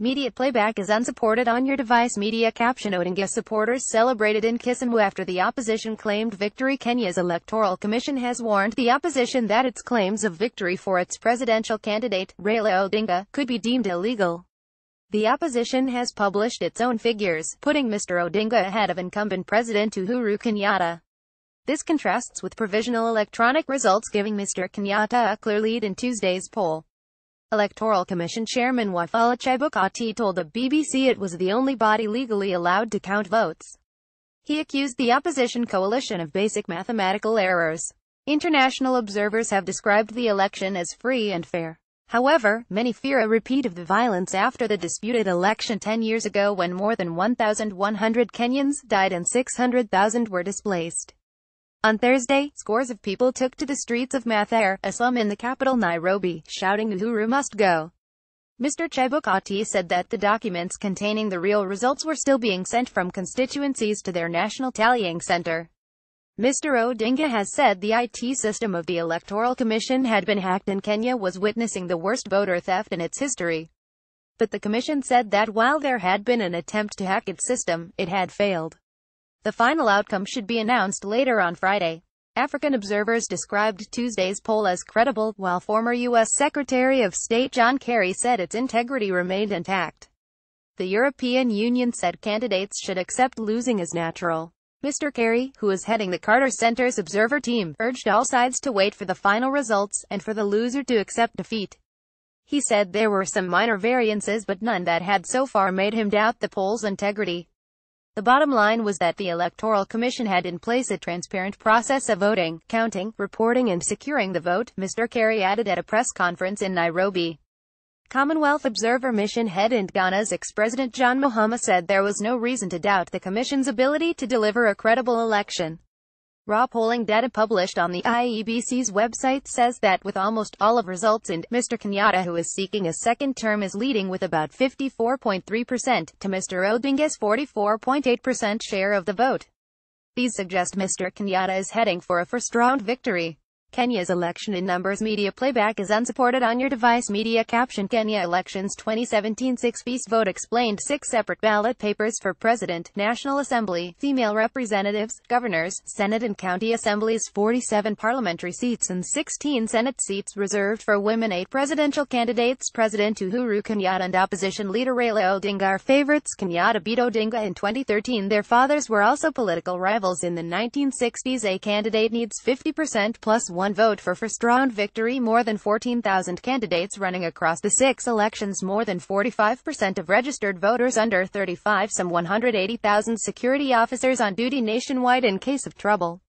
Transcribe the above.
Media playback is unsupported on your device. Media caption: Odinga supporters celebrated in Kisumu after the opposition claimed victory. Kenya's Electoral Commission has warned the opposition that its claims of victory for its presidential candidate, Raila Odinga, could be deemed illegal. The opposition has published its own figures, putting Mr. Odinga ahead of incumbent President Uhuru Kenyatta. This contrasts with provisional electronic results giving Mr. Kenyatta a clear lead in Tuesday's poll. Electoral Commission Chairman Wafula Chebukati told the BBC it was the only body legally allowed to count votes. He accused the opposition coalition of basic mathematical errors. International observers have described the election as free and fair. However, many fear a repeat of the violence after the disputed election 10 years ago when more than 1,100 Kenyans died and 600,000 were displaced. On Thursday, scores of people took to the streets of Mathare, a slum in the capital Nairobi, shouting "Uhuru must go." Mr. Chebukati said that the documents containing the real results were still being sent from constituencies to their national tallying center. Mr. Odinga has said the IT system of the Electoral Commission had been hacked and Kenya was witnessing the worst voter theft in its history. But the commission said that while there had been an attempt to hack its system, it had failed. The final outcome should be announced later on Friday. African observers described Tuesday's poll as credible, while former U.S. Secretary of State John Kerry said its integrity remained intact. The European Union said candidates should accept losing as natural. Mr. Kerry, who is heading the Carter Center's observer team, urged all sides to wait for the final results, and for the loser to accept defeat. He said there were some minor variances but none that had so far made him doubt the poll's integrity. The bottom line was that the Electoral Commission had in place a transparent process of voting, counting, reporting and securing the vote, Mr. Kerry added at a press conference in Nairobi. Commonwealth Observer Mission head and Ghana's ex-president John Mahama said there was no reason to doubt the Commission's ability to deliver a credible election. Raw polling data published on the IEBC's website says that with almost all of results in, Mr. Kenyatta, who is seeking a second term, is leading with about 54.3% to Mr. Odinga's 44.8% share of the vote. These suggest Mr. Kenyatta is heading for a first-round victory. Kenya's election in numbers. Media playback is unsupported on your device. Media caption: Kenya elections 2017 6-piece vote explained. 6 separate ballot papers for President, National Assembly, female representatives, governors, Senate and county assemblies, 47 parliamentary seats and 16 Senate seats reserved for women. 8 presidential candidates. President Uhuru Kenyatta and opposition leader Raila Odinga are favorites. Kenyatta beat Odinga in 2013. Their fathers were also political rivals in the 1960s. A candidate needs 50% plus 1 vote for first-round victory. More than 14,000 candidates running across the 6 elections. More than 45% of registered voters under 35. Some 180,000 security officers on duty nationwide in case of trouble.